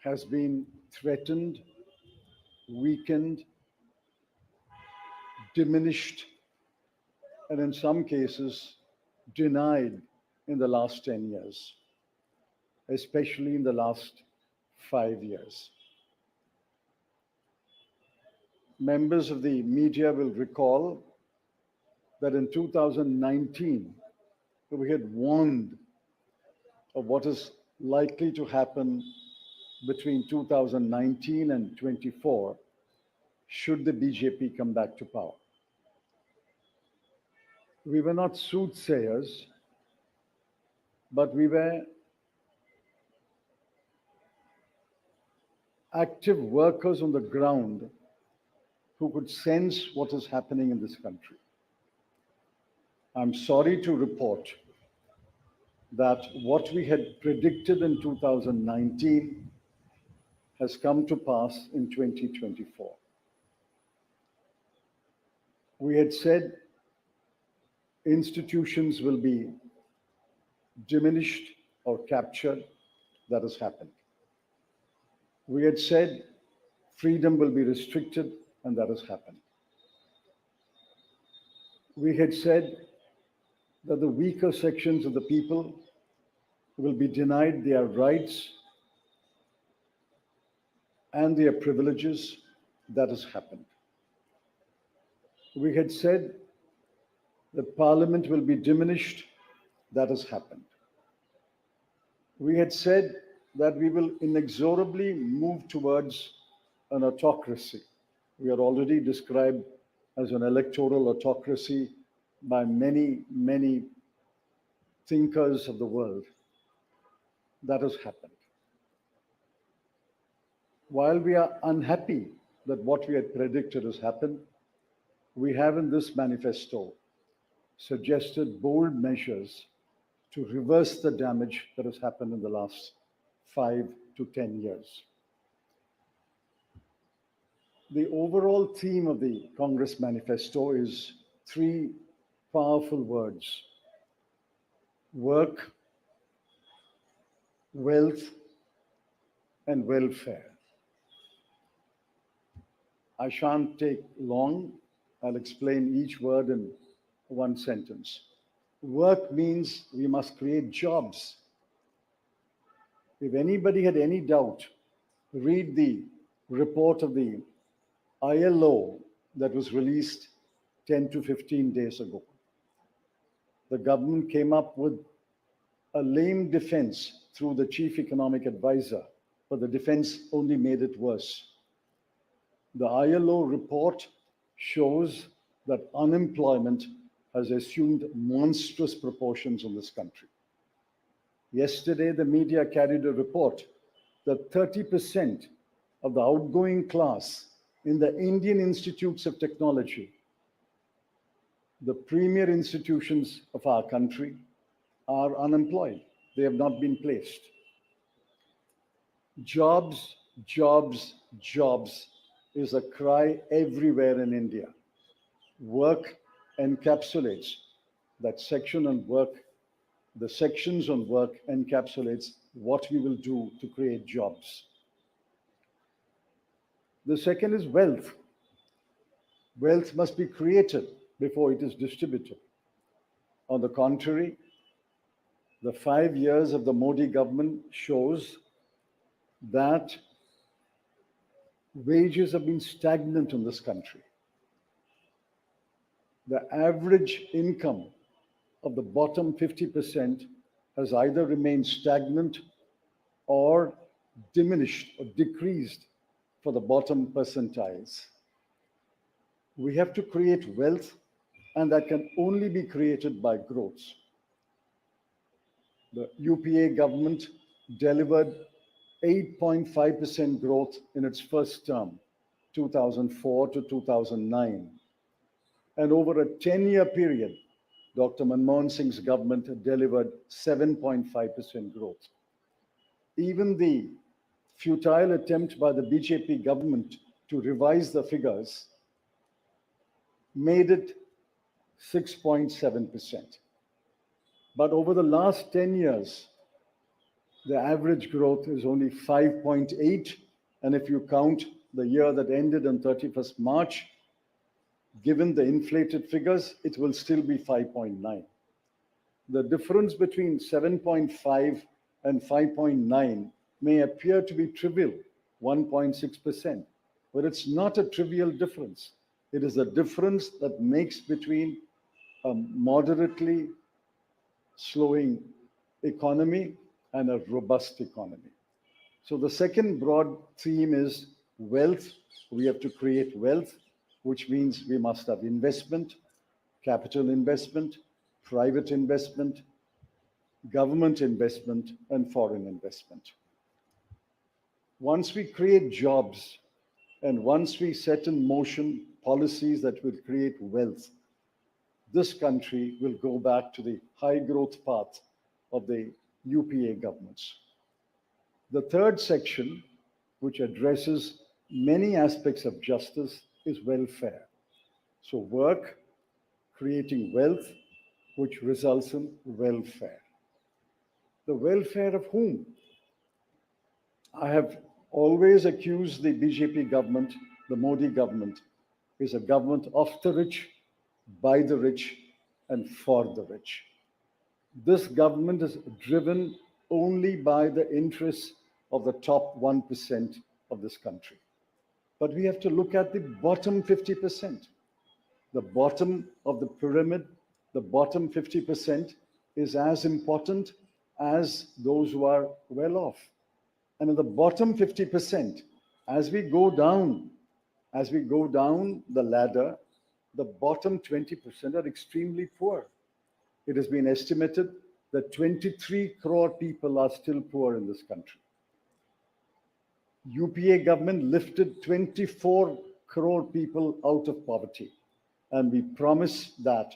has been threatened, weakened, diminished, and in some cases, denied in the last 10 years, especially in the last 5 years. Members of the media will recall that in 2019, we had warned of what is likely to happen between 2019 and 24 should the BJP come back to power. We were not soothsayers, but we were active workers on the ground who could sense what is happening in this country. I'm sorry to report that what we had predicted in 2019 has come to pass in 2024. We had said institutions will be diminished or captured. That has happened. We had said freedom will be restricted, and that has happened. We had said that the weaker sections of the people will be denied their rights and their privileges. That has happened. We had said that Parliament will be diminished. That has happened. We had said that we will inexorably move towards an autocracy. We are already described as an electoral autocracy by many, many thinkers of the world. That has happened. While we are unhappy that what we had predicted has happened, we have in this manifesto suggested bold measures to reverse the damage that has happened in the last 5 to 10 years. The overall theme of the Congress manifesto is 3 powerful words: work, wealth, and welfare. I shan't take long. I'll explain each word in one sentence. Work means we must create jobs. If anybody had any doubt, read the report of the ILO that was released 10 to 15 days ago. The government came up with a lame defense through the chief economic advisor, but the defense only made it worse. The ILO report shows that unemployment has assumed monstrous proportions in this country. Yesterday, the media carried a report that 30% of the outgoing class in the Indian institutes of technology, the premier institutions of our country, are unemployed. They have not been placed. Jobs, jobs, jobs is a cry everywhere in India. Work encapsulates that section on work. The sections on work encapsulates what we will do to create jobs. The second is wealth. Wealth must be created before it is distributed. On the contrary, the 5 years of the Modi government shows that wages have been stagnant in this country. The average income of the bottom 50% has either remained stagnant or diminished or decreased for the bottom percentiles. We have to create wealth, and that can only be created by growth. The UPA government delivered 8.5% growth in its first term, 2004 to 2009. And over a 10-year period, Dr. Manmohan Singh's government delivered 7.5% growth. Even the futile attempt by the BJP government to revise the figures made it 6.7%. But over the last 10 years, the average growth is only 5.8, and if you count the year that ended on 31st March, given the inflated figures, it will still be 5.9. The difference between 7.5 and 5.9 may appear to be trivial, 1.6%, but it's not a trivial difference. It is a difference that makes between a moderately slowing economy and a robust economy. So the second broad theme is wealth. We have to create wealth, which means we must have investment, capital investment, private investment, government investment, and foreign investment. Once we create jobs and once we set in motion policies that will create wealth, this country will go back to the high growth path of the UPA governments. The third section, which addresses many aspects of justice, is welfare. So work, creating wealth, which results in welfare. The welfare of whom? I have always accused the BJP government, the Modi government, is a government of the rich, by the rich, and for the rich. This government is driven only by the interests of the top 1% of this country. But we have to look at the bottom 50%. The bottom of the pyramid, the bottom 50% is as important as those who are well off. And in the bottom 50%, as we go down the ladder, the bottom 20% are extremely poor. It has been estimated that 23 crore people are still poor in this country. UPA government lifted 24 crore people out of poverty. And we promise that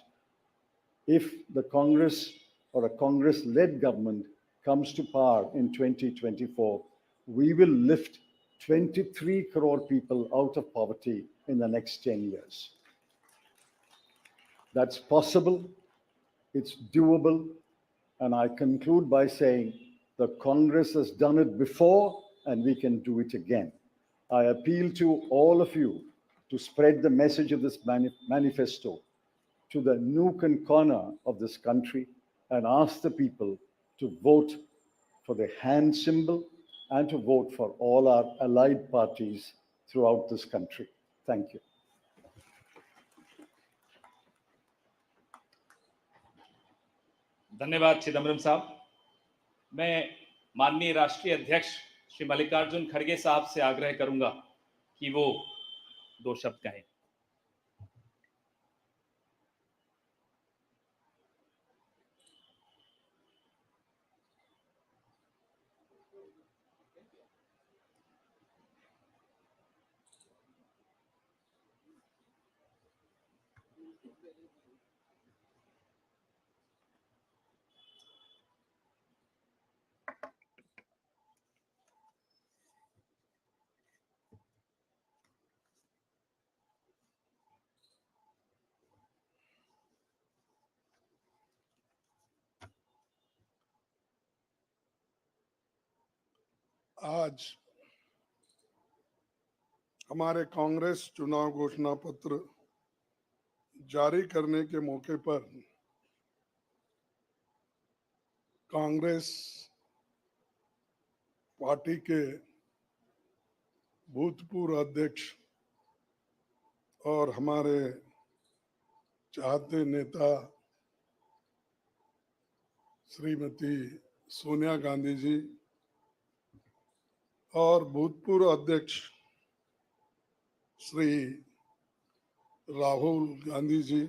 if the Congress or a Congress-led government comes to power in 2024, we will lift 23 crore people out of poverty in the next 10 years. That's possible, it's doable, and I conclude by saying the Congress has done it before and we can do it again. I appeal to all of you to spread the message of this manifesto to the nook and corner of this country and ask the people to vote for the hand symbol and to vote for all our allied parties throughout this country. Thank you. धन्यवाद चिदम्बरम साहब। मैं माननीय राष्ट्रीय अध्यक्ष श्री मल्लिकार्जुन खड़गे साहब से आग्रह करूंगा कि वो दो शब्द कहें। आज हमारे कांग्रेस चुनाव घोषणा पत्र जारी करने के मौके पर कांग्रेस पार्टी के भूतपूर्व अध्यक्ष और हमारे चाहते नेता श्रीमती सोनिया गांधी जी और भूतपूर्व अध्यक्ष श्री राहुल गांधी जी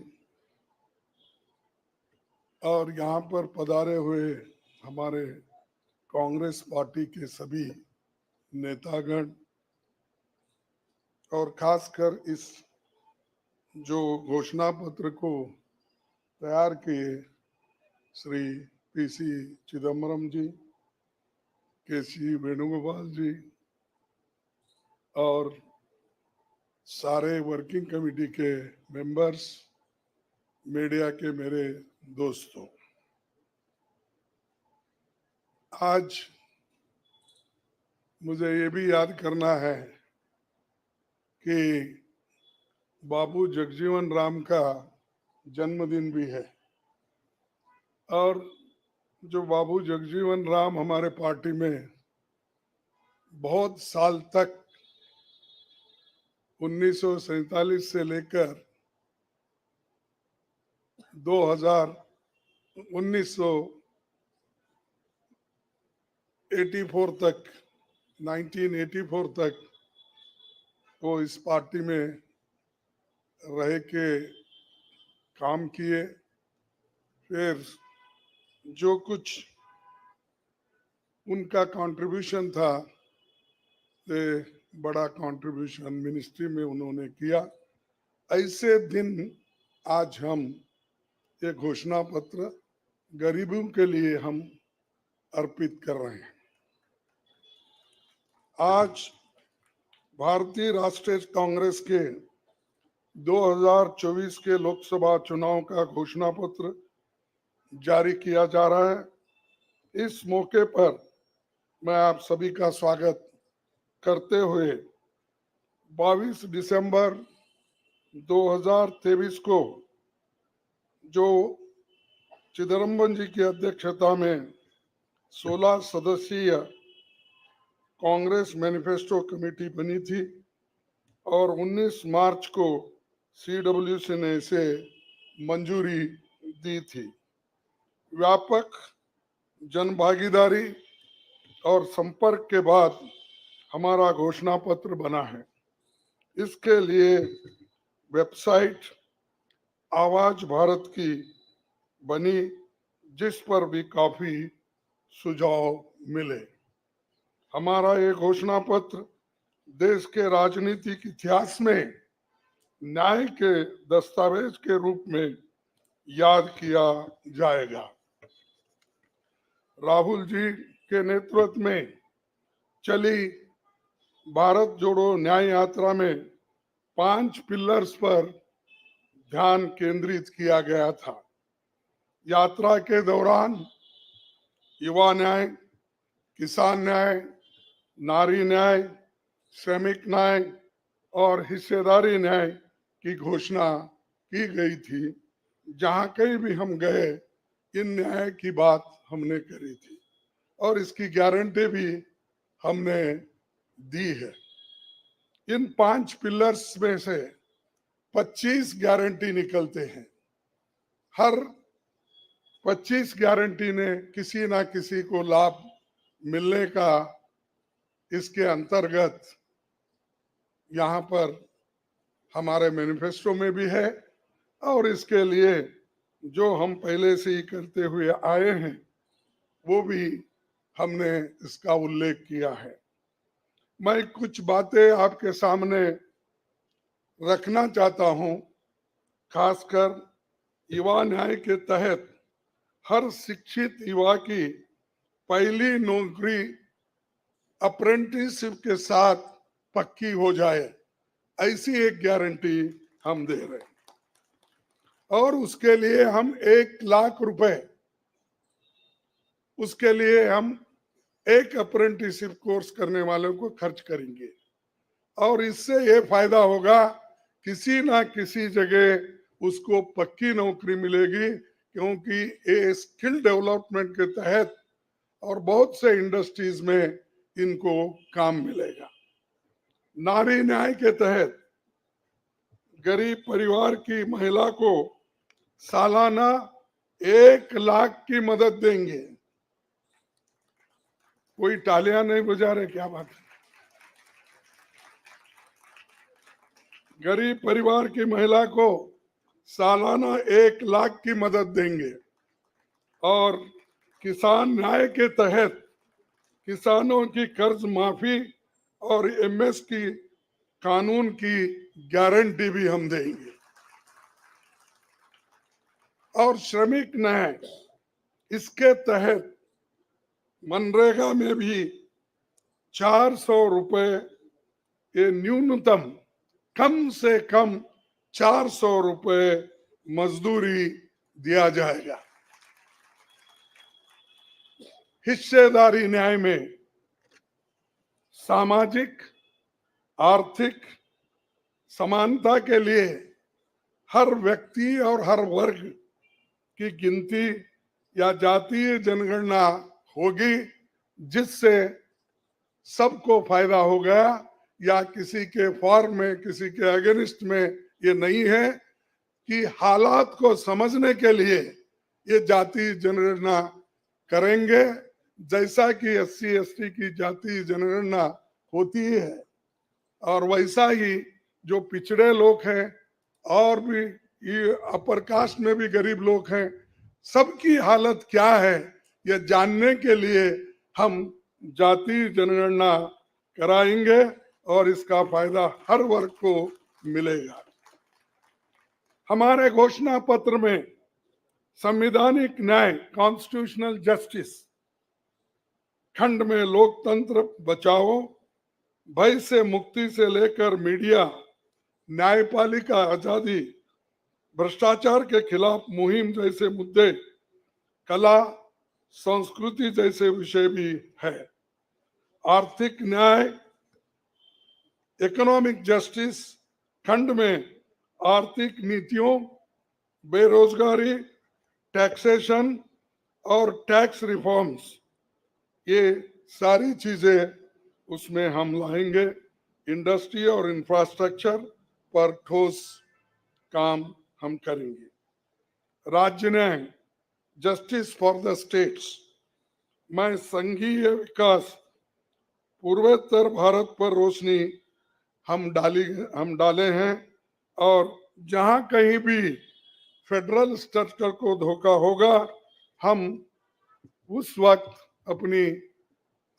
और यहाँ पर पधारे हुए हमारे कांग्रेस पार्टी के सभी नेतागण और खासकर इस जो घोषणा पत्र को तैयार किए श्री पीसी चिदम्बरम जी, केसी वेणुगोपाल जी और सारे वर्किंग कमेटी के मेंबर्स, मीडिया के मेरे दोस्तों, आज मुझे ये भी याद करना है कि बाबू जगजीवन राम का जन्मदिन भी है, और जो बाबू जगजीवन राम हमारे पार्टी में बहुत साल तक 1947 से लेकर 2000 1984 तक 1984 तक वो इस पार्टी में रह के काम किए। फिर जो कुछ उनका कंट्रीब्यूशन था, ये बड़ा कंट्रीब्यूशन मिनिस्ट्री में उन्होंने किया। ऐसे दिन आज हम ये घोषणा पत्र गरीबों के लिए हम अर्पित कर रहे हैं। आज भारतीय राष्ट्रीय कांग्रेस के 2024 के लोकसभा चुनाव का घोषणा पत्र जारी किया जा रहा है। इस मौके पर मैं आप सभी का स्वागत करते हुए 22 दिसंबर 2023 को जो चिदम्बरम जी की अध्यक्षता में 16 सदस्यीय कांग्रेस मैनिफेस्टो कमेटी बनी थी और 19 मार्च को CWC ने इसे मंजूरी दी थी। व्यापक जनभागीदारी और संपर्क के बाद हमारा घोषणा पत्र बना है। इसके लिए वेबसाइट आवाज भारत की बनी, जिस पर भी काफी सुझाव मिले। हमारा ये घोषणा पत्र देश के राजनीतिक इतिहास में न्याय के दस्तावेज के रूप में याद किया जाएगा। राहुल जी के नेतृत्व में चली भारत जोड़ो न्याय यात्रा में 5 पिलर्स पर ध्यान केंद्रित किया गया था। यात्रा के दौरान युवा न्याय, किसान न्याय, नारी न्याय, श्रमिक न्याय और हिस्सेदारी न्याय की घोषणा की गई थी। जहां कहीं भी हम गए, इन न्याय की बात हमने करी थी और इसकी गारंटी भी हमने दी है। इन 5 पिलर्स में से 25 गारंटी निकलते हैं। हर 25 गारंटी ने किसी ना किसी को लाभ मिलने का इसके अंतर्गत यहाँ पर हमारे मैनिफेस्टो में भी है और इसके लिए जो हम पहले से ही करते हुए आए हैं वो भी हमने इसका उल्लेख किया है। मैं कुछ बातें आपके सामने रखना चाहता हूं। खासकर युवा न्याय के तहत हर शिक्षित युवा की पहली नौकरी अप्रेंटिसशिप के साथ पक्की हो जाए, ऐसी एक गारंटी हम दे रहे हैं। और उसके लिए हम 1 लाख रुपए, उसके लिए हम एक अप्रेंटिसशिप कोर्स करने वालों को खर्च करेंगे और इससे ये फायदा होगा, किसी ना किसी जगह उसको पक्की नौकरी मिलेगी, क्योंकि ये स्किल डेवलपमेंट के तहत और बहुत से इंडस्ट्रीज में इनको काम मिलेगा। नारी न्याय के तहत गरीब परिवार की महिला को सालाना 1 लाख की मदद देंगे। कोई तालियां नहीं बजा रहे, क्या बात है? गरीब परिवार की महिला को सालाना 1 लाख की मदद देंगे और किसान न्याय के तहत किसानों की कर्ज माफी और MS की कानून की गारंटी भी हम देंगे। और श्रमिक न्याय, इसके तहत मनरेगा में भी 400 रुपए, ये न्यूनतम, कम से कम 400 रुपए मजदूरी दिया जाएगा। हिस्सेदारी न्याय में सामाजिक आर्थिक समानता के लिए हर व्यक्ति और हर वर्ग की गिनती या जातीय जनगणना होगी, जिससे सबको फायदा हो गया, या किसी के फॉर्म में किसी के अगेंस्ट में ये नहीं है कि हालात को समझने के लिए ये जातीय जनगणना करेंगे, जैसा कि एससी एसटी की जातीय जनगणना होती है। और वैसा ही जो पिछड़े लोग हैं और भी ये अपर कास्ट में भी गरीब लोग हैं, सबकी हालत क्या है ये जानने के लिए हम जातीय जनगणना कराएंगे और इसका फायदा हर वर्ग को मिलेगा। हमारे घोषणा पत्र में संवैधानिक न्याय कॉन्स्टिट्यूशनल जस्टिस खंड में लोकतंत्र बचाओ, भय से मुक्ति से लेकर मीडिया, न्यायपालिका आजादी, भ्रष्टाचार के खिलाफ मुहिम जैसे मुद्दे, कला संस्कृति जैसे विषय भी है। आर्थिक न्याय इकोनॉमिक जस्टिस खंड में आर्थिक नीतियों, बेरोजगारी, टैक्सेशन और टैक्स रिफॉर्म्स, ये सारी चीजें उसमें हम लाएंगे। इंडस्ट्री और इंफ्रास्ट्रक्चर पर ठोस काम हम करेंगे। राज्य न्याय जस्टिस फॉर द स्टेट्स में संघीय विकास, पूर्वोत्तर भारत पर रोशनी हम डाले हैं, और जहां कहीं भी फेडरल स्ट्रक्चर को धोखा होगा, हम उस वक्त अपनी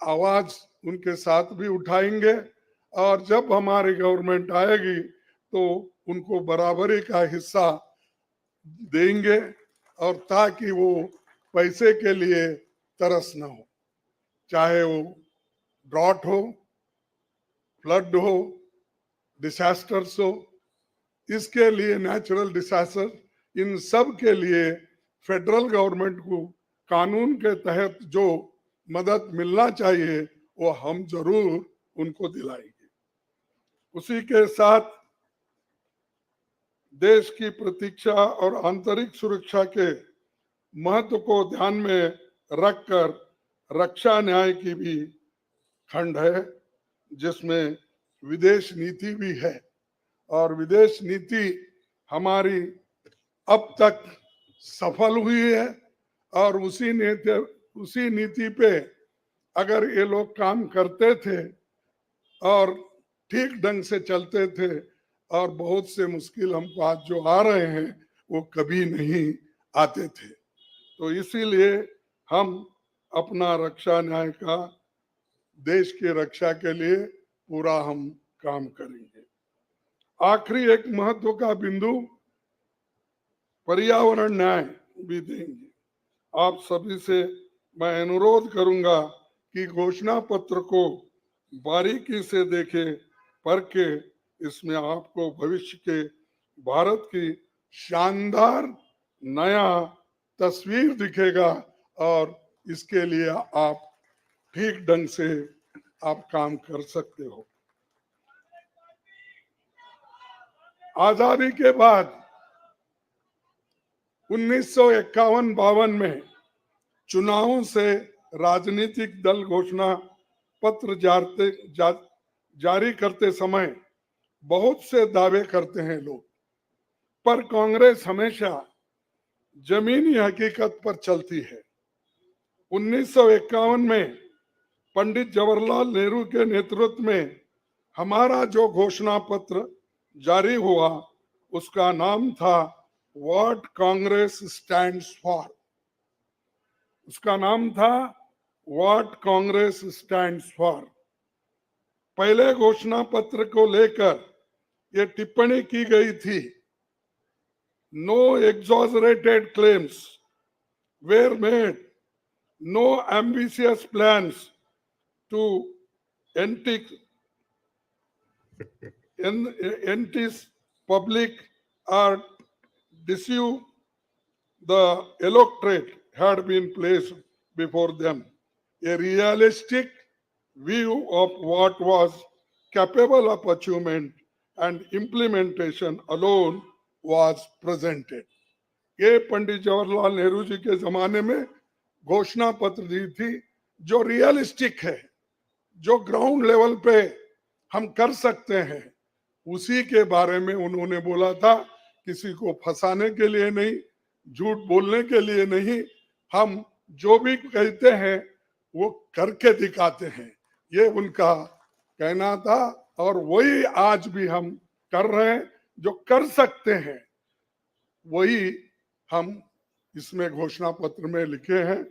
आवाज उनके साथ भी उठाएंगे, और जब हमारी गवर्नमेंट आएगी तो उनको बराबरी का हिस्सा देंगे, और ताकि वो पैसे के लिए तरस ना हो, चाहे वो ड्रॉट हो, फ्लड हो, डिसास्टर्स हो, इसके लिए नेचुरल डिसास्टर, इन सब के लिए फेडरल गवर्नमेंट को कानून के तहत जो मदद मिलना चाहिए वो हम जरूर उनको दिलाएंगे। उसी के साथ देश की प्रतीक्षा और आंतरिक सुरक्षा के महत्व को ध्यान में रखकर रक्षा न्याय की भी खंड है, जिसमें विदेश नीति भी है, और विदेश नीति हमारी अब तक सफल हुई है, और उसी नीति पे अगर ये लोग काम करते थे और ठीक ढंग से चलते थे, और बहुत से मुश्किल हमको आज जो आ रहे हैं वो कभी नहीं आते थे। तो इसीलिए हम अपना रक्षा न्याय का देश की रक्षा के लिए पूरा हम काम करेंगे। आखिरी एक महत्व का बिंदु पर्यावरण न्याय भी देंगे। आप सभी से मैं अनुरोध करूंगा कि घोषणा पत्र को बारीकी से देखें, पढ़के इसमें आपको भविष्य के भारत की शानदार नया तस्वीर दिखेगा, और इसके लिए आप ठीक ढंग से आप काम कर सकते हो। आजादी के बाद 1951-52 में चुनावों से राजनीतिक दल घोषणा पत्र जारी करते समय बहुत से दावे करते हैं लोग, पर कांग्रेस हमेशा जमीनी हकीकत पर चलती है। 1951 में पंडित जवाहरलाल नेहरू के नेतृत्व में हमारा जो घोषणा पत्र जारी हुआ, उसका नाम था व्हाट कांग्रेस स्टैंड्स फॉर। उसका नाम था व्हाट कांग्रेस स्टैंड्स फॉर। पहले घोषणा पत्र को लेकर ये टिप्पणी की गई थी, no exaggerated claims were made, no ambitious plans to entice public or deceive the electorate had been placed before them. A realistic view of what was capable of achievement and implementation alone was presented. ये पंडित जवाहरलाल नेहरू जी के जमाने में घोषणा पत्र दी थी जो realistic है, जो ग्राउंड लेवल पे हम कर सकते हैं, उसी के बारे में उन्होंने बोला था। किसी को फंसाने के लिए नहीं, झूठ बोलने के लिए नहीं, हम जो भी कहते हैं वो करके दिखाते हैं, ये उनका कहना था। और वही आज भी हम कर रहे हैं, जो कर सकते हैं वही हम इसमें घोषणा पत्र में लिखे हैं।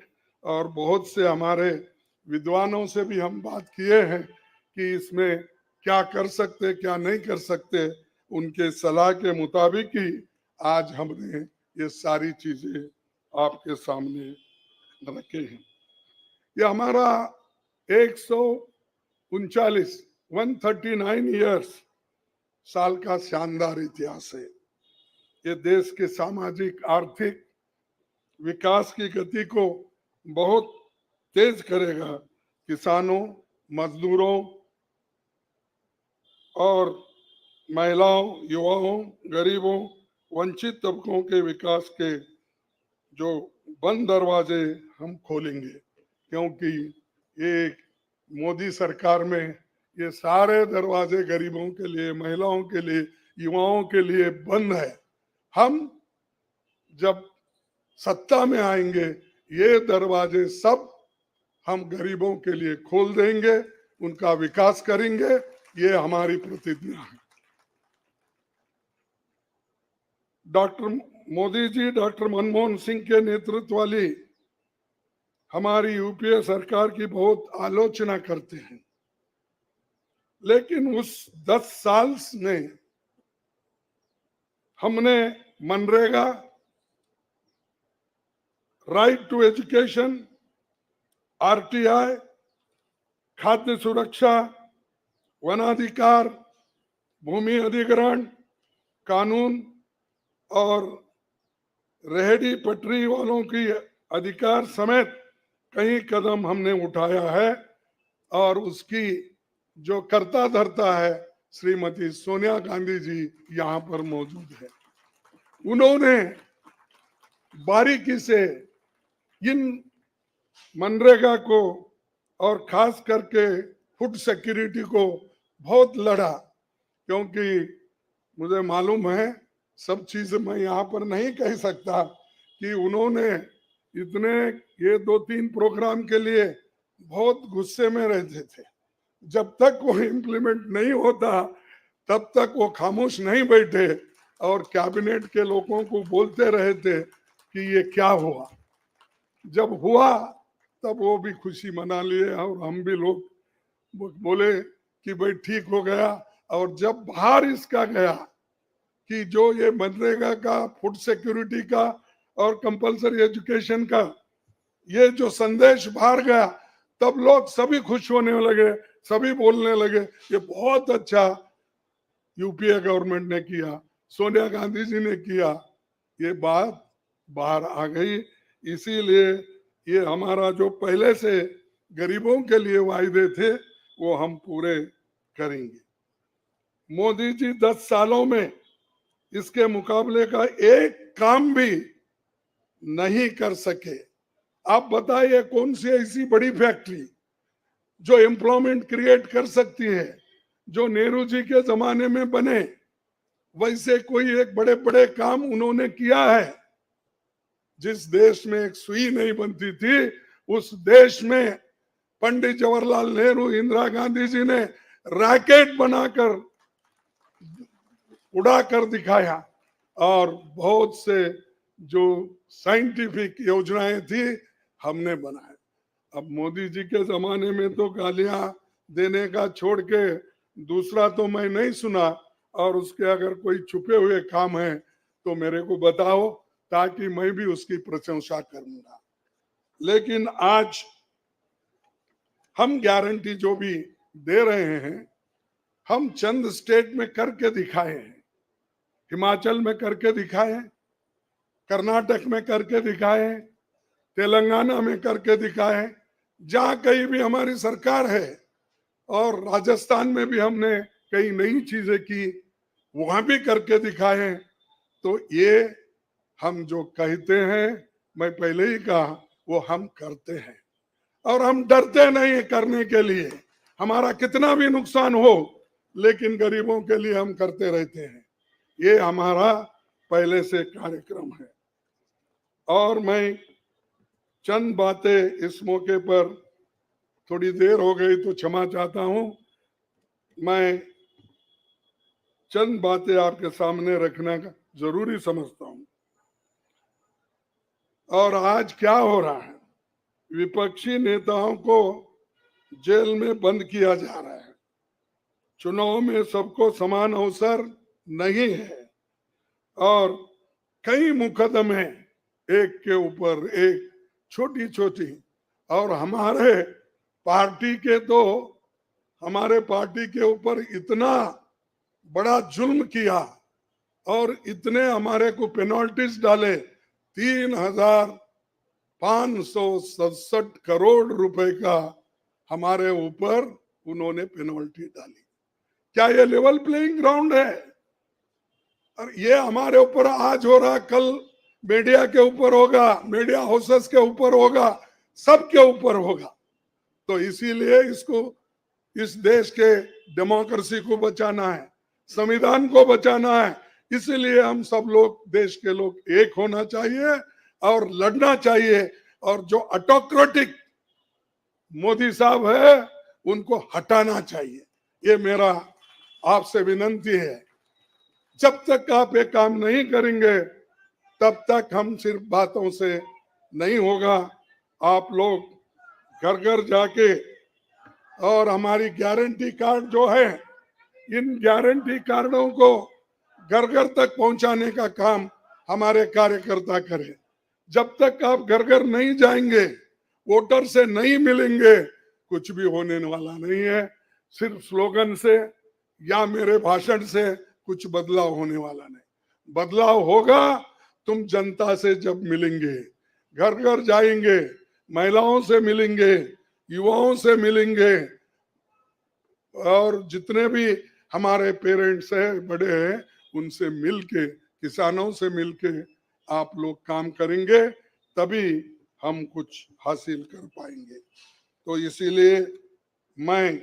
और बहुत से हमारे विद्वानों से भी हम बात किए हैं कि इसमें क्या कर सकते क्या नहीं कर सकते, उनके सलाह के मुताबिक ही आज हमने ये सारी चीजें आपके सामने रखे हैं। ये हमारा 139 ईयर्स साल का शानदार इतिहास है। ये देश के सामाजिक आर्थिक विकास की गति को बहुत तेज करेगा। किसानों, मजदूरों और महिलाओं, युवाओं, गरीबों, वंचित तबकों के विकास के जो बंद दरवाजे हम खोलेंगे, क्योंकि ये मोदी सरकार में ये सारे दरवाजे गरीबों के लिए, महिलाओं के लिए, युवाओं के लिए बंद है। हम जब सत्ता में आएंगे ये दरवाजे सब हम गरीबों के लिए खोल देंगे, उनका विकास करेंगे, ये हमारी प्रतिज्ञा है। डॉक्टर मोदी जी, डॉक्टर मनमोहन सिंह के नेतृत्व वाली हमारी यूपीए सरकार की बहुत आलोचना करते हैं, लेकिन उस 10 साल में हमने मनरेगा, राइट टू एजुकेशन, आरटीआई, खाद्य सुरक्षा, वनाधिकार, भूमि अधिग्रहण कानून और रेहड़ी पटरी वालों की अधिकार समेत कई कदम हमने उठाया है। और उसकी जो कर्ता धर्ता है श्रीमती सोनिया गांधी जी यहाँ पर मौजूद है। उन्होंने बारीकी से इन मनरेगा को और खास करके फूड सिक्योरिटी को बहुत लड़ा, क्योंकि मुझे मालूम है, सब चीज मैं यहाँ पर नहीं कह सकता, कि उन्होंने इतने ये 2-3 प्रोग्राम के लिए बहुत गुस्से में रहते थे। जब तक वो इम्प्लीमेंट नहीं होता तब तक वो खामोश नहीं बैठे और कैबिनेट के लोगों को बोलते रहे थे कि ये क्या हुआ। जब हुआ तब वो भी खुशी मना लिए और हम भी लोग बोले कि भाई ठीक हो गया। और जब बाहर इसका गया कि जो ये मनरेगा का, फूड सिक्योरिटी का और कंपलसरी एजुकेशन का ये जो संदेश बाहर गया, तब लोग सभी खुश होने लगे, सभी बोलने लगे ये बहुत अच्छा यूपीए गवर्नमेंट ने किया, सोनिया गांधी जी ने किया। ये बात बाहर आ गई। इसीलिए ये हमारा जो पहले से गरीबों के लिए वायदे थे वो हम पूरे करेंगे। मोदी जी 10 सालों में इसके मुकाबले का एक काम भी नहीं कर सके। आप बताइए कौन सी ऐसी बड़ी फैक्ट्री जो एम्प्लॉयमेंट क्रिएट कर सकती है, जो नेहरू जी के जमाने में बने वैसे कोई एक बड़े बड़े काम उन्होंने किया है। जिस देश में एक सुई नहीं बनती थी, उस देश में पंडित जवाहरलाल नेहरू, इंदिरा गांधी जी ने रॉकेट बनाकर उड़ा कर दिखाया। और बहुत से जो साइंटिफिक योजनाएं थी हमने बनाए। अब मोदी जी के जमाने में तो गालियां देने का छोड़ के दूसरा तो मैं नहीं सुना। और उसके अगर कोई छुपे हुए काम है तो मेरे को बताओ, ताकि मैं भी उसकी प्रशंसा करूंगा। लेकिन आज हम गारंटी जो भी दे रहे हैं, हम चंद स्टेट में करके दिखाए हैं। हिमाचल में करके दिखाए, कर्नाटक में करके दिखाए, तेलंगाना में करके दिखाए। जहां कहीं भी हमारी सरकार है और राजस्थान में भी हमने कई नई चीजें की, वहां भी करके दिखाए। तो ये हम जो कहते हैं, मैं पहले ही कहा, वो हम करते हैं और हम डरते नहीं है करने के लिए। हमारा कितना भी नुकसान हो, लेकिन गरीबों के लिए हम करते रहते हैं। ये हमारा पहले से कार्यक्रम है। और मैं चंद बातें इस मौके पर, थोड़ी देर हो गई तो क्षमा चाहता हूं, मैं चंद बातें आपके सामने रखना जरूरी समझता हूं। और आज क्या हो रहा है, विपक्षी नेताओं को जेल में बंद किया जा रहा है। चुनाव में सबको समान अवसर नहीं है और कई मुकदमे एक के ऊपर एक, छोटी छोटी, और हमारे पार्टी के ऊपर इतना बड़ा जुल्म किया और इतने हमारे को पेनल्टीज डाले। 3,567 करोड़ रुपए का हमारे ऊपर उन्होंने पेनल्टी डाली। क्या ये लेवल प्लेइंग ग्राउंड है? और ये हमारे ऊपर आज हो रहा, कल मीडिया के ऊपर होगा, मीडिया हाउसेस के ऊपर होगा, सबके ऊपर होगा। तो इसीलिए इस देश के डेमोक्रेसी को बचाना है, संविधान को बचाना है। इसलिए हम सब लोग, देश के लोग, एक होना चाहिए और लड़ना चाहिए। और जो ऑटोक्रेटिक मोदी साहब है, उनको हटाना चाहिए। ये मेरा आपसे विनंती है। जब तक आप ये काम नहीं करेंगे, तब तक हम सिर्फ बातों से नहीं होगा। आप लोग घर घर जाके, और हमारी गारंटी कार्ड जो है, इन गारंटी कार्डों को घर घर तक पहुंचाने का काम हमारे कार्यकर्ता करें। जब तक आप घर घर नहीं जाएंगे, वोटर से नहीं मिलेंगे, कुछ भी होने वाला नहीं है। सिर्फ स्लोगन से या मेरे भाषण से कुछ बदलाव होने वाला नहीं। बदलाव होगा तुम जनता से जब मिलेंगे, घर घर जाएंगे, महिलाओं से मिलेंगे, युवाओं से मिलेंगे, और जितने भी हमारे पेरेंट्स हैं, बड़े हैं, उनसे मिलके, किसानों से मिलके आप लोग काम करेंगे, तभी हम कुछ हासिल कर पाएंगे। तो इसीलिए मैं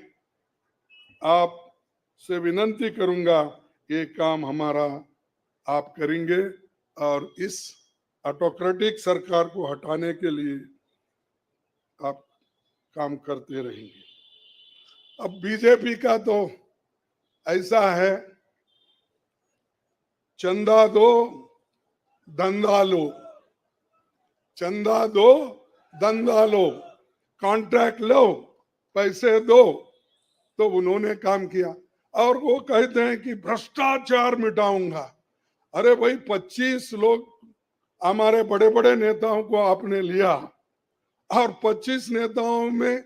आपसे विनंती करूंगा, ये काम हमारा आप करेंगे और इस ऑटोक्रेटिक सरकार को हटाने के लिए आप काम करते रहेंगे। अब बीजेपी का तो ऐसा है, चंदा दो धंधा लो, चंदा दो धंधा लो, कॉन्ट्रैक्ट लो, पैसे दो। तो उन्होंने काम किया और वो कहते हैं कि भ्रष्टाचार मिटाऊंगा। अरे भाई, 25 लोग हमारे बड़े बड़े नेताओं को आपने लिया और 25 नेताओं में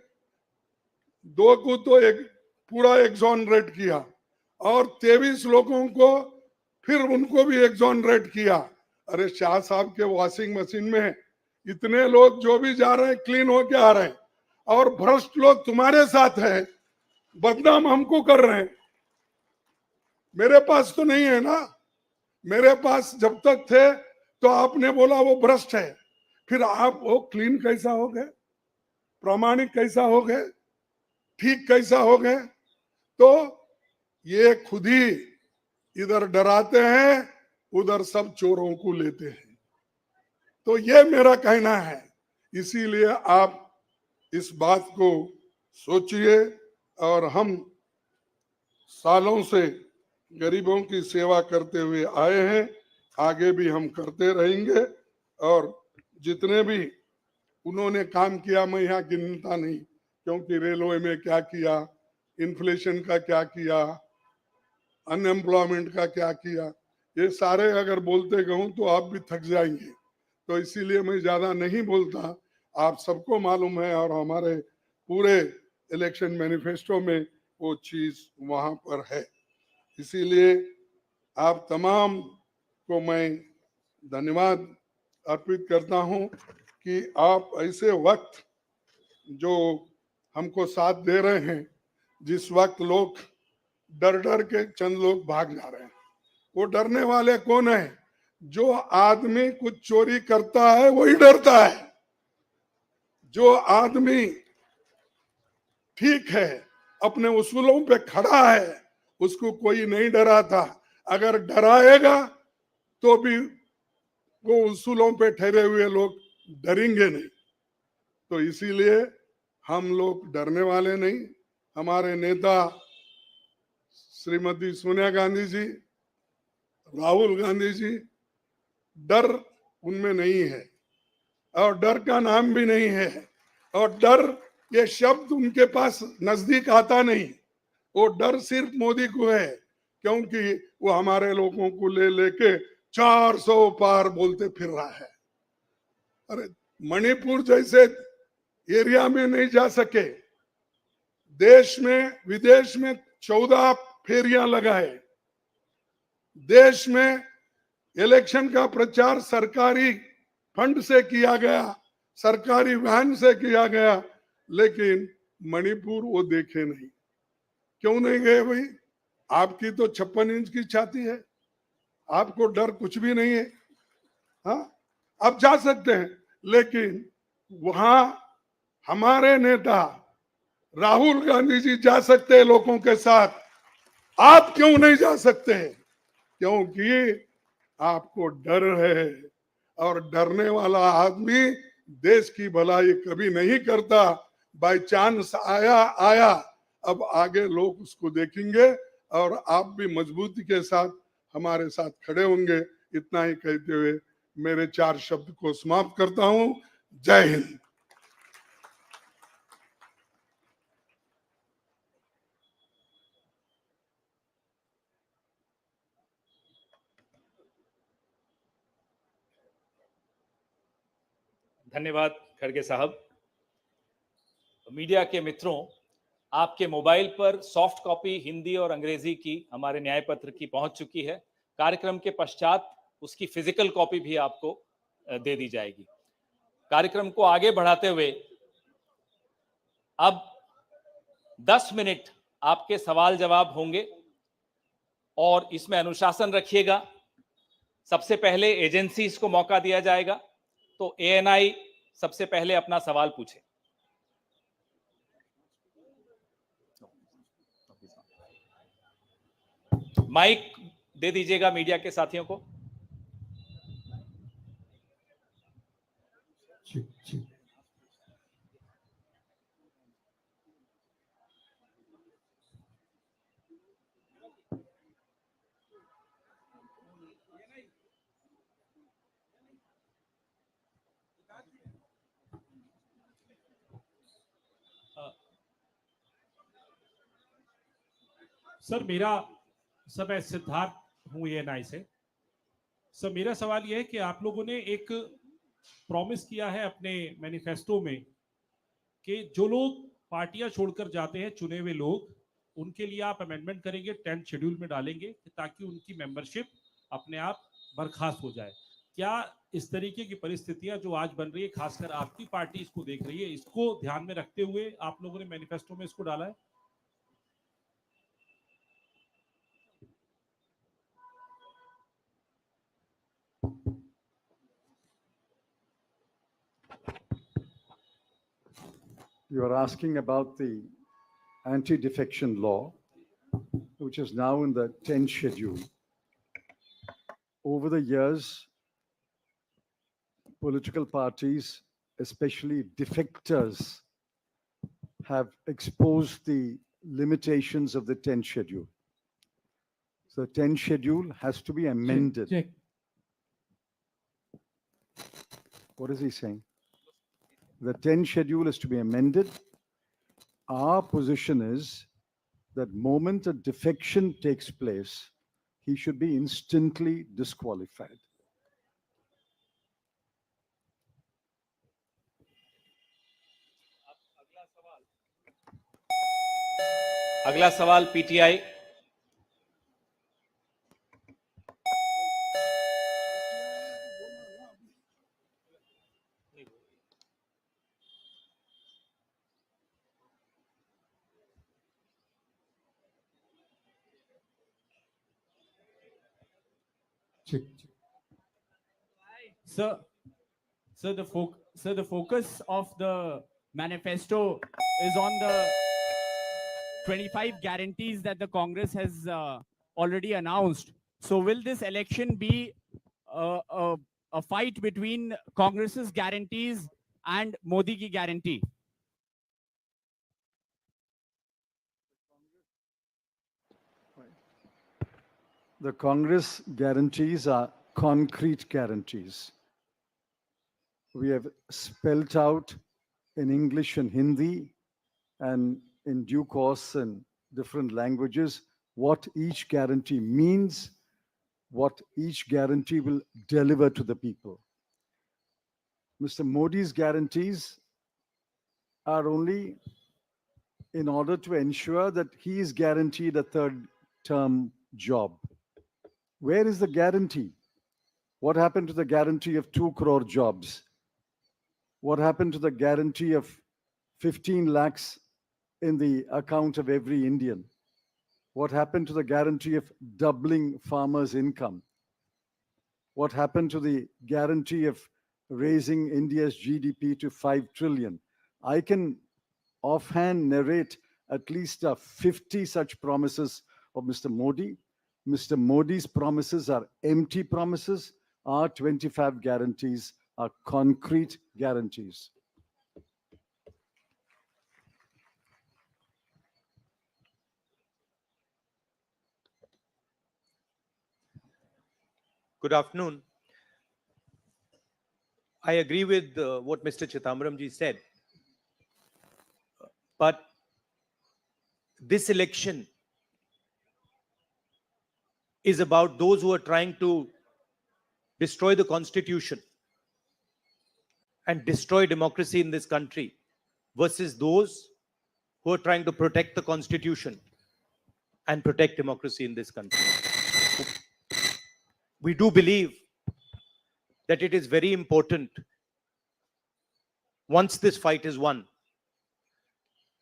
2 को तो एक पूरा एक्सोनरेट किया और 23 लोगों को फिर उनको भी एक्सोनरेट किया। अरे शाह साहब के वॉशिंग मशीन में इतने लोग जो भी जा रहे हैं, क्लीन होके आ रहे हैं, और भ्रष्ट लोग तुम्हारे साथ है, बदनाम हमको कर रहे हैं। मेरे पास तो नहीं है ना, मेरे पास जब तक थे तो आपने बोला वो भ्रष्ट है, फिर आप वो क्लीन कैसा हो गए, प्रामाणिक कैसा हो गए, ठीक कैसा हो गए? तो ये खुद ही इधर डराते हैं, उधर सब चोरों को लेते हैं। तो ये मेरा कहना है। इसीलिए आप इस बात को सोचिए, और हम सालों से गरीबों की सेवा करते हुए आए हैं, आगे भी हम करते रहेंगे। और जितने भी उन्होंने काम किया, मैं यहाँ गिनता नहीं, क्योंकि रेलवे में क्या किया, इन्फ्लेशन का क्या किया, अनएम्प्लॉयमेंट का क्या किया, ये सारे अगर बोलते कहूँ तो आप भी थक जाएंगे। तो इसीलिए मैं ज्यादा नहीं बोलता। आप सबको मालूम है, और हमारे पूरे इलेक्शन मैनिफेस्टो में वो चीज वहां पर है। इसीलिए आप तमाम को मैं धन्यवाद अर्पित करता हूं कि आप ऐसे वक्त जो हमको साथ दे रहे हैं, जिस वक्त लोग डर डर के चंद लोग भाग जा रहे हैं। वो डरने वाले कौन है? जो आदमी कुछ चोरी करता है वही डरता है। जो आदमी ठीक है, अपने उसूलों पे खड़ा है, उसको कोई नहीं डराता। अगर डराएगा तो भी वो उसूलों पे ठहरे हुए लोग डरेंगे नहीं। तो इसीलिए हम लोग डरने वाले नहीं। हमारे नेता श्रीमती सोनिया गांधी जी, राहुल गांधी जी, डर उनमें नहीं है और डर का नाम भी नहीं है। और डर ये शब्द उनके पास नजदीक आता नहीं। वो डर सिर्फ मोदी को है, क्योंकि वो हमारे लोगों को ले लेके 400 पार बोलते फिर रहा है। अरे मणिपुर जैसे एरिया में नहीं जा सके, देश में विदेश में 14 फेरियां लगाए, देश में इलेक्शन का प्रचार सरकारी फंड से किया गया, सरकारी वैन से किया गया, लेकिन मणिपुर वो देखे नहीं। क्यों नहीं गए भाई? आपकी तो 56 इंच की छाती है, आपको डर कुछ भी नहीं है। हाँ, आप जा सकते हैं, लेकिन वहां हमारे नेता राहुल गांधी जी जा सकते हैं लोगों के साथ। आप क्यों नहीं जा सकते? क्योंकि आपको डर है, और डरने वाला आदमी देश की भलाई कभी नहीं करता। बाय चांस आया आया, अब आगे लोग उसको देखेंगे और आप भी मजबूती के साथ हमारे साथ खड़े होंगे। इतना ही कहते हुए मेरे 4 शब्द को समाप्त करता हूं। जय हिंद। धन्यवाद खड़गे साहब। मीडिया के मित्रों, आपके मोबाइल पर सॉफ्ट कॉपी हिंदी और अंग्रेजी की हमारे न्याय पत्र की पहुंच चुकी है। कार्यक्रम के पश्चात उसकी फिजिकल कॉपी भी आपको दे दी जाएगी। कार्यक्रम को आगे बढ़ाते हुए अब 10 मिनट आपके सवाल जवाब होंगे और इसमें अनुशासन रखिएगा। सबसे पहले एजेंसीज को मौका दिया जाएगा, तो एएनआई सबसे पहले अपना सवाल पूछे। माइक दे दीजिएगा मीडिया के साथियों को। सर मैं सिद्धार्थ हूं एएनआई से। सर मेरा सवाल यह है कि आप लोगों ने एक प्रॉमिस किया है अपने मैनिफेस्टो में कि जो लोग पार्टियां छोड़कर जाते हैं, चुने हुए लोग, उनके लिए आप अमेंडमेंट करेंगे, 10th शेड्यूल में डालेंगे ताकि उनकी मेंबरशिप अपने आप बर्खास्त हो जाए। क्या इस तरीके की परिस्थितियां जो आज बन रही है, खासकर आपकी पार्टी इसको देख रही है, इसको ध्यान में रखते हुए आप लोगों ने मैनिफेस्टो में इसको डाला है? You are asking about the anti-defection law, which is now in the 10th schedule. Over the years, political parties, especially defectors, have exposed the limitations of the 10th schedule. So the 10th schedule has to be amended. Check. What is he saying? The 10th schedule is to be amended. Our position is that moment a defection takes place, he should be instantly disqualified. अगला सवाल PTI. Sir, the focus of the manifesto is on the 25 guarantees that the Congress has already announced. So will this election be a fight between Congress's guarantees and Modi ki guarantee? The Congress guarantees are concrete guarantees. We have spelt out in English and Hindi and in due course in different languages what each guarantee means, what each guarantee will deliver to the people. Mr. Modi's guarantees are only in order to ensure that he is guaranteed a third term job. Where is the guarantee? What happened to the guarantee of 2 crore jobs? What happened to the guarantee of 15 lakhs in the account of every Indian? What happened to the guarantee of doubling farmers' income? What happened to the guarantee of raising India's GDP to 5 trillion? I can offhand narrate at least 50 such promises of Mr. Modi. Mr. Modi's promises are empty promises. Our 25 guarantees are concrete guarantees. Good afternoon. I agree with what Mr. Chidambaram ji said. But this election is about those who are trying to destroy the constitution and destroy democracy in this country versus those who are trying to protect the constitution and protect democracy in this country. We do believe that it is very important, once this fight is won,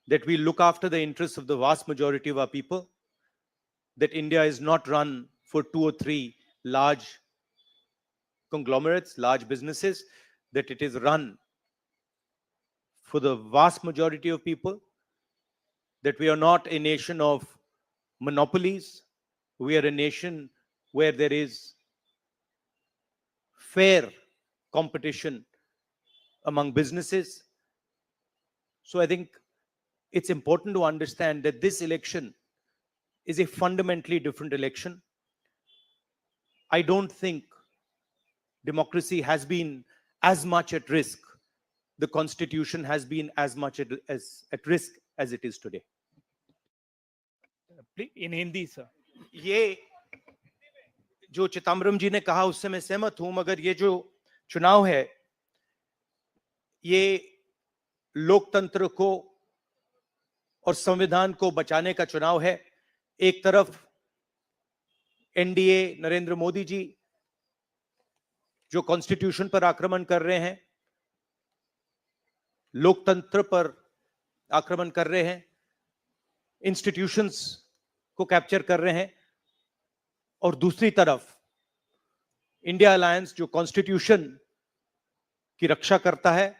that we look after the interests of the vast majority of our people, that India is not run for 2 or 3 large conglomerates, large businesses, that it is run for the vast majority of people, that we are not a nation of monopolies. We are a nation where there is fair competition among businesses. So I think it's important to understand that this election is a fundamentally different election. I don't think democracy has been as much at risk. The constitution has been as much at risk as it is today. In Hindi, sir. ये जो चिदम्बरम जी ने कहा उससे मैं सहमत हूं, मगर ये जो चुनाव है ये लोकतंत्र को और संविधान को बचाने का चुनाव है। एक तरफ एनडीए नरेंद्र मोदी जी जो कॉन्स्टिट्यूशन पर आक्रमण कर रहे हैं, लोकतंत्र पर आक्रमण कर रहे हैं, इंस्टीट्यूशंस को कैप्चर कर रहे हैं, और दूसरी तरफ इंडिया अलायंस जो कॉन्स्टिट्यूशन की रक्षा करता है,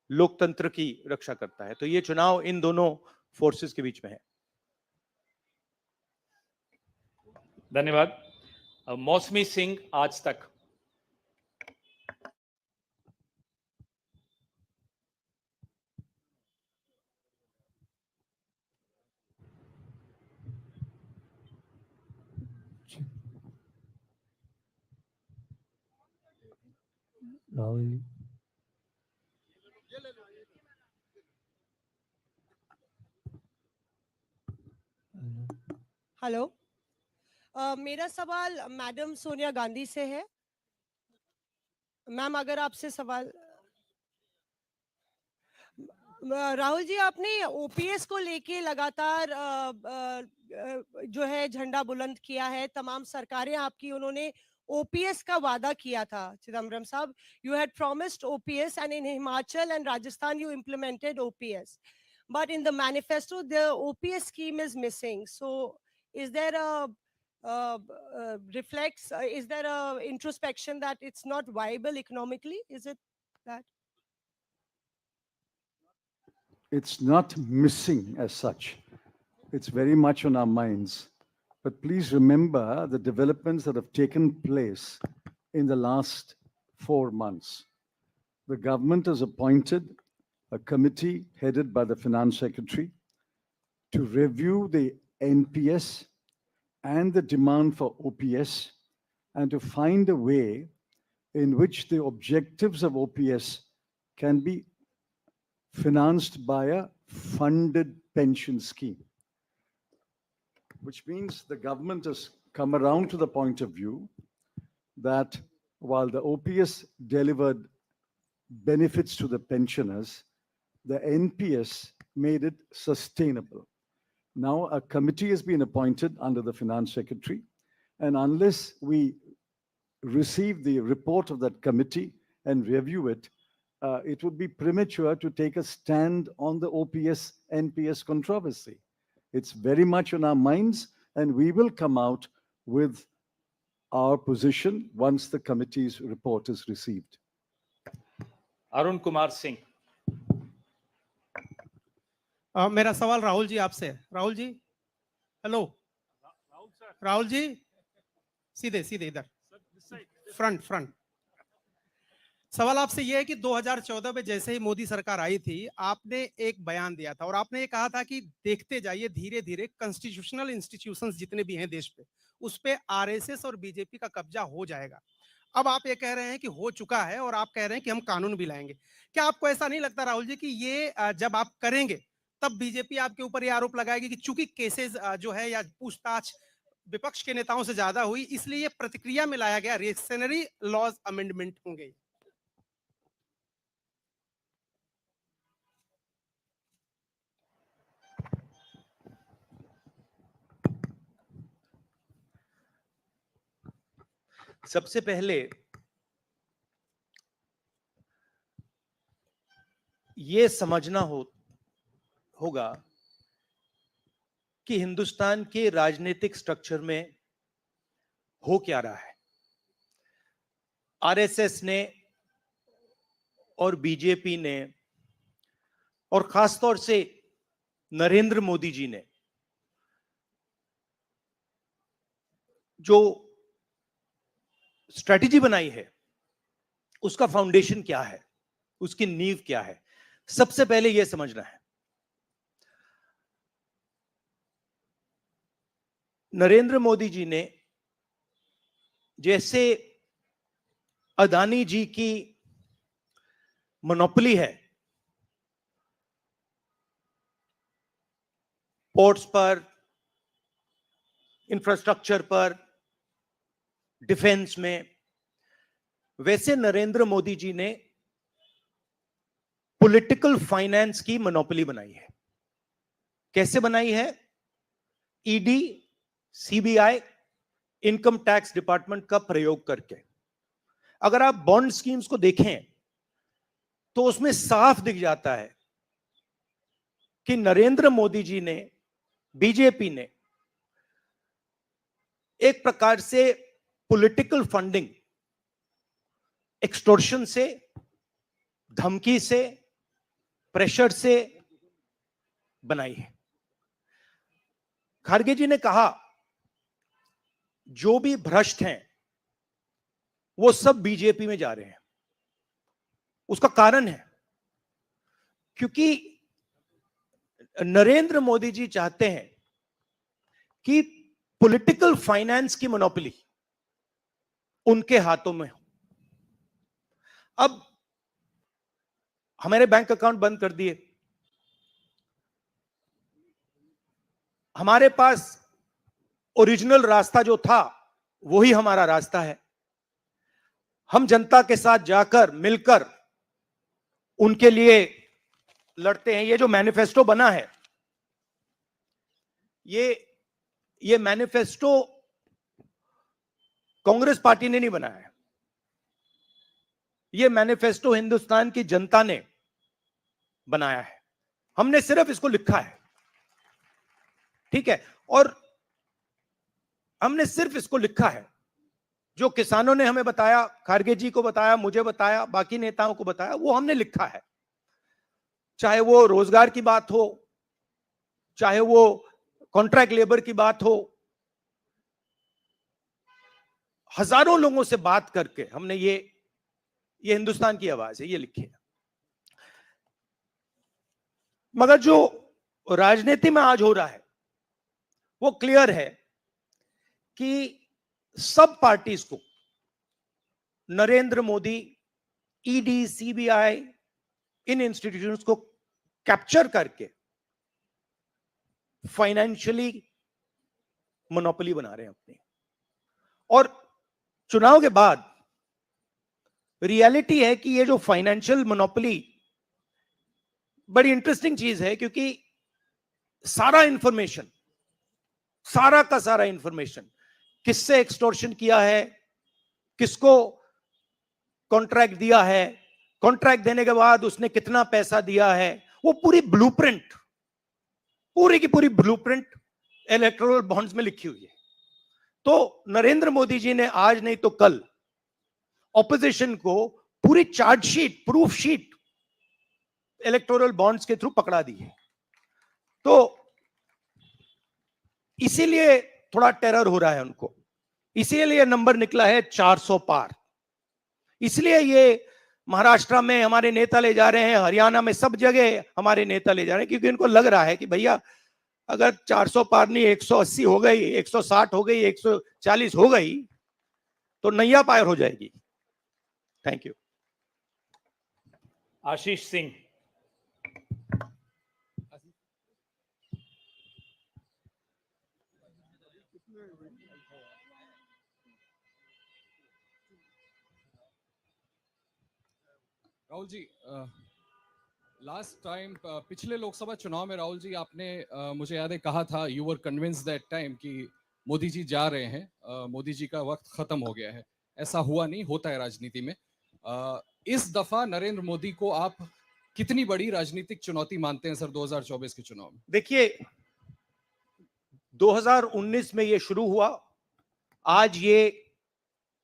लोकतंत्र की रक्षा करता है। तो ये चुनाव इन दोनों फोर्सेस के बीच में है। धन्यवाद। मौसमी सिंह, आज तक। राहुल हेलो, मेरा सवाल मैडम सोनिया गांधी से है। मैम, अगर आपसे सवाल, राहुल जी, आपने ओपीएस को लेके लगातार जो है झंडा बुलंद किया है। तमाम सरकारें आपकी, उन्होंने ओपीएस का वादा किया था। चिदम्बरम साहब, you had promised OPS and in Himachal and Rajasthan you implemented OPS, but in the manifesto the OPS scheme is missing. So is there a reflects, is there a introspection that it's not viable economically? Is it that? It's not missing as such. It's very much on our minds. But please remember the developments that have taken place in the last 4 months. The government has appointed a committee headed by the Finance Secretary to review the NPS and the demand for OPS and to find a way in which the objectives of OPS can be financed by a funded pension scheme, which means the government has come around to the point of view that while the OPS delivered benefits to the pensioners, the NPS made it sustainable. Now a committee has been appointed under the Finance Secretary, and unless we receive the report of that committee and review it, it would be premature to take a stand on the OPS NPS controversy. It's very much on our minds, and we will come out with our position once the committee's report is received. Arun Kumar Singh. मेरा सवाल राहुल जी आपसे है। Rahul ji, hello. Rahul ji, सीधे सीधे इधर, front. सवाल आपसे यह है कि 2014 में जैसे ही मोदी सरकार आई थी, आपने एक बयान दिया था और आपने ये कहा था कि देखते जाइए धीरे धीरे कॉन्स्टिट्यूशनल इंस्टीट्यूशंस जितने भी हैं देश पे, उस पे आरएसएस और बीजेपी का कब्जा हो जाएगा। अब आप ये कह रहे हैं कि हो चुका है और आप कह रहे हैं कि हम कानून भी लाएंगे। क्या आपको ऐसा नहीं लगता राहुल जी कि ये जब आप करेंगे तब बीजेपी आपके ऊपर ये आरोप लगाएगी कि चूंकि केसेस जो है या पूछताछ विपक्ष के नेताओं से ज्यादा हुई, इसलिए ये प्रतिक्रिया में लाया गया रिएक्शनरी लॉज अमेंडमेंट होंगे? सबसे पहले ये समझना होगा कि हिंदुस्तान के राजनीतिक स्ट्रक्चर में हो क्या रहा है। आरएसएस ने और बीजेपी ने और खासतौर से नरेंद्र मोदी जी ने जो स्ट्रेटेजी बनाई है, उसका फाउंडेशन क्या है, उसकी नींव क्या है, सबसे पहले यह समझना है। नरेंद्र मोदी जी ने जैसे अदानी जी की मोनोपोली है पोर्ट्स पर, इंफ्रास्ट्रक्चर पर, डिफेंस में, वैसे नरेंद्र मोदी जी ने पॉलिटिकल फाइनेंस की मोनोपोली बनाई है। कैसे बनाई है? ED, CBI, income tax department का प्रयोग करके। अगर आप बॉन्ड स्कीम्स को देखें तो उसमें साफ दिख जाता है कि नरेंद्र मोदी जी ने, बीजेपी ने एक प्रकार से पॉलिटिकल फंडिंग एक्सटॉर्शन से, धमकी से, प्रेशर से बनाई है। खड़गे जी ने कहा जो भी भ्रष्ट हैं वो सब बीजेपी में जा रहे हैं। उसका कारण है क्योंकि नरेंद्र मोदी जी चाहते हैं कि पॉलिटिकल फाइनेंस की मोनोपोली उनके हाथों में हो। अब हमारे बैंक अकाउंट बंद कर दिए, हमारे पास ओरिजिनल रास्ता जो था वही हमारा रास्ता है। हम जनता के साथ जाकर मिलकर उनके लिए लड़ते हैं। ये जो मैनिफेस्टो बना है, ये मैनिफेस्टो कांग्रेस पार्टी ने नहीं बनाया है। ये मैनिफेस्टो हिंदुस्तान की जनता ने बनाया है। हमने सिर्फ इसको लिखा है, ठीक है। और हमने सिर्फ इसको लिखा है, जो किसानों ने हमें बताया, खारगे जी को बताया, मुझे बताया, बाकी नेताओं को बताया, वो हमने लिखा है। चाहे वो रोजगार की बात हो, चाहे वो कॉन्ट्रैक्ट लेबर की बात हो, हजारों लोगों से बात करके हमने ये हिंदुस्तान की आवाज है, ये लिखी है। मगर जो राजनीति में आज हो रहा है वो क्लियर है कि सब पार्टीज को नरेंद्र मोदी, ईडी, सीबीआई, इन इंस्टीट्यूशंस को कैप्चर करके फाइनेंशियली मोनोपोली बना रहे हैं अपनी। और चुनाव के बाद रियलिटी है कि ये जो फाइनेंशियल मोनोपोली बड़ी इंटरेस्टिंग चीज है, क्योंकि सारा इंफॉर्मेशन, सारा का सारा इंफॉर्मेशन, किससे एक्सटॉर्शन किया है, किसको कॉन्ट्रैक्ट दिया है, कॉन्ट्रैक्ट देने के बाद उसने कितना पैसा दिया है, वो पूरी ब्लूप्रिंट, पूरी की पूरी ब्लूप्रिंट इलेक्टोरल बॉन्ड्स में लिखी हुई है। तो नरेंद्र मोदी जी ने आज नहीं तो कल ऑपोजिशन को पूरी chargesheet, proof sheet electoral bonds के थ्रू पकड़ा दी है। तो इसीलिए थोड़ा टेरर हो रहा है उनको, इसीलिए नंबर निकला है 400 पार। इसलिए ये महाराष्ट्र में हमारे नेता ले जा रहे हैं, हरियाणा में सब जगह हमारे नेता ले जा रहे हैं, क्योंकि इनको लग रहा है कि भैया अगर 400 पार नहीं 180 हो गई, 160 हो गई, 140 हो गई तो नैया पार हो जाएगी। Thank you. Ashish Singh. Rahul ji, last time पिछले लोकसभा चुनाव में राहुल जी आपने मुझे याद है कहा था, you were convinced that time कि मोदी जी जा रहे हैं, मोदी जी का वक्त खत्म हो गया है। ऐसा हुआ नहीं, होता है राजनीति में। इस दफा नरेंद्र मोदी को आप कितनी बड़ी राजनीतिक चुनौती मानते हैं सर 2024 के चुनाव में? देखिए, 2019 में ये शुरू हुआ, आज ये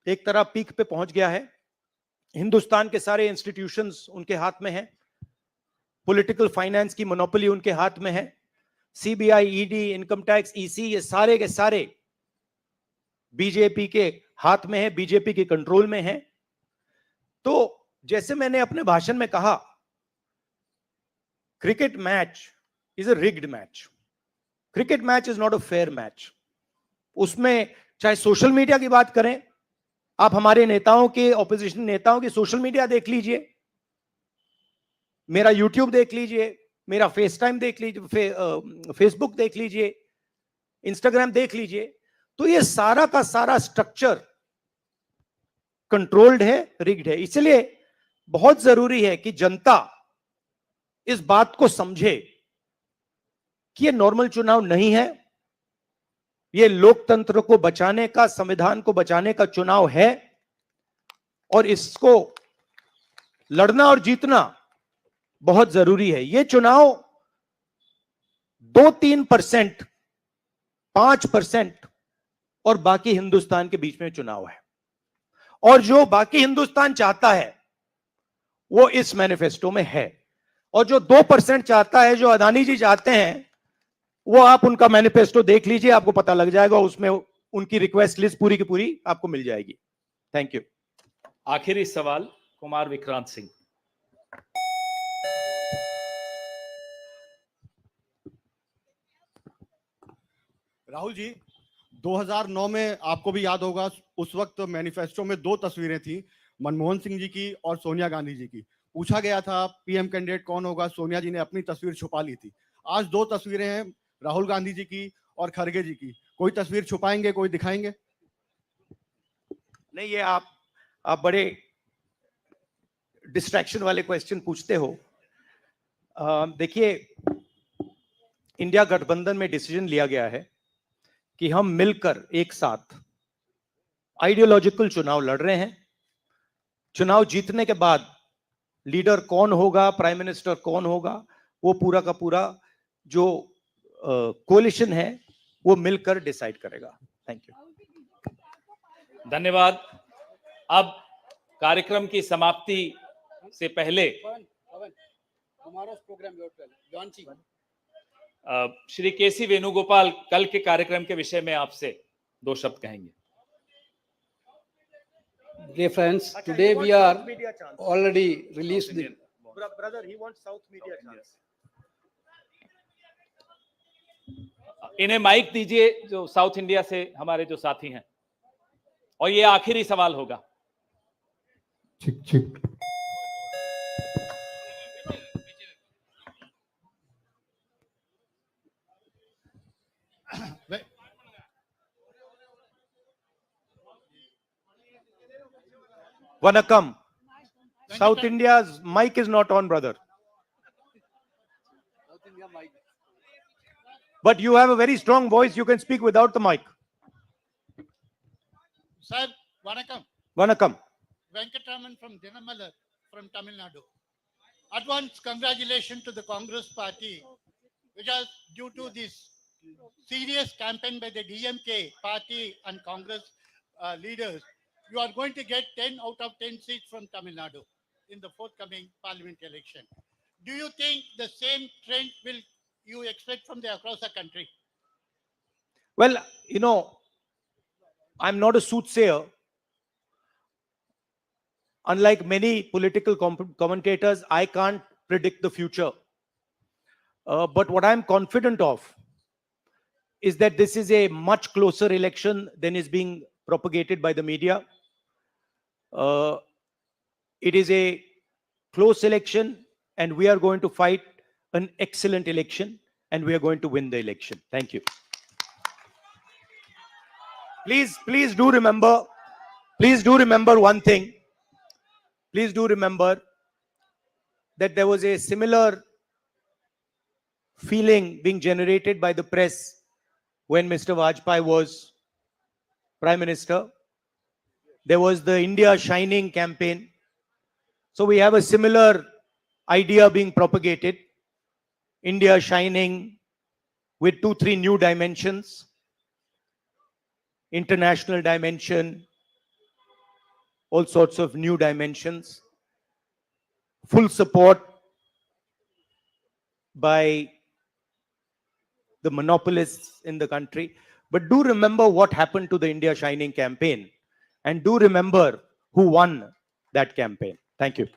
एक तरह पीक पे पहुंच गया है। हिंदुस्तान के सारे इंस्टीट्यूशंस उनके हाथ में हैं, पॉलिटिकल फाइनेंस की मोनोपोली उनके हाथ में है, CBI, ED, income tax, EC, ये सारे के सारे बीजेपी के हाथ में है, बीजेपी के कंट्रोल में है। तो जैसे मैंने अपने भाषण में कहा, cricket match is a rigged match, cricket match is not a fair match. उसमें चाहे सोशल मीडिया की बात करें, आप हमारे नेताओं के, ऑपोजिशन नेताओं के सोशल मीडिया देख लीजिए, मेरा यूट्यूब देख लीजिए, मेरा फेस टाइम देख लीजिए, फेसबुक देख लीजिए, इंस्टाग्राम देख लीजिए, तो ये सारा का सारा स्ट्रक्चर कंट्रोल्ड है, रिग्ड है। इसलिए बहुत जरूरी है कि जनता इस बात को समझे कि ये नॉर्मल चुनाव नहीं है, ये लोकतंत्र को बचाने का, संविधान को बचाने का चुनाव है, और इसको लड़ना और जीतना बहुत जरूरी है। ये चुनाव 2-3%, 5% और बाकी हिंदुस्तान के बीच में चुनाव है, और जो बाकी हिंदुस्तान चाहता है वो इस मैनिफेस्टो में है, और जो 2% चाहता है, जो अदानी जी चाहते हैं, वो आप उनका मैनिफेस्टो देख लीजिए, आपको पता लग जाएगा, उसमें उनकी रिक्वेस्ट लिस्ट पूरी की पूरी आपको मिल जाएगी। Thank you. आखिरी सवाल कुमार विक्रांत सिंह। राहुल जी, 2009 में आपको भी याद होगा, उस वक्त मैनिफेस्टो में 2 तस्वीरें थी, मनमोहन सिंह जी की और सोनिया गांधी जी की। पूछा गया था पीएम कैंडिडेट कौन होगा, सोनिया जी ने अपनी तस्वीर छुपा ली थी। आज 2 तस्वीरें हैं, राहुल गांधी जी की और खड़गे जी की। कोई तस्वीर छुपाएंगे, कोई दिखाएंगे? नहीं, ये आप बड़े डिस्ट्रैक्शन वाले क्वेश्चन पूछते हो। देखिए, इंडिया गठबंधन में डिसीजन लिया गया है कि हम मिलकर एक साथ आइडियोलॉजिकल चुनाव लड़ रहे हैं। चुनाव जीतने के बाद लीडर कौन होगा, प्राइम मिनिस्टर कौन होगा, वो पूरा का पूरा जो कोलिशन है वो मिलकर डिसाइड करेगा। Thank you. धन्यवाद। अब कार्यक्रम की समाप्ति से पहले श्री केसी वेणुगोपाल कल के कार्यक्रम के विषय में आपसे 2 शब्द कहेंगे। Dear friends, today we are already released the Brother, he wants South media chance. इन्हें माइक दीजिए जो साउथ इंडिया से हमारे जो साथी हैं, और ये आखिरी सवाल होगा। चिक चिक Vanakkam. South India's mic is not on, brother. But you have a very strong voice. You can speak without the mic. Sir, Vanakkam. Vanakkam. Venkatraman from Dinamalar from Tamil Nadu. Advance congratulations to the Congress party, because due to this serious campaign by the DMK party and Congress leaders, you are going to get 10 out of 10 seats from Tamil Nadu in the forthcoming parliament election. Do you think the same trend will you expect from the across the country? Well, you know, I'm not a soothsayer. Unlike many political commentators, I can't predict the future. But what I'm confident of is that this is a much closer election than is being propagated by the media. It is a close election, and we are going to fight an excellent election, and we are going to win the election. Thank you. Please do remember one thing. Please do remember that there was a similar feeling being generated by the press when Mr. Vajpayee was Prime Minister. There was the India Shining campaign. So we have a similar idea being propagated. India Shining with 2-3 new dimensions. International dimension, all sorts of new dimensions. Full support by the monopolists in the country. But do remember what happened to the India Shining campaign, and do remember who won that campaign. Thank you.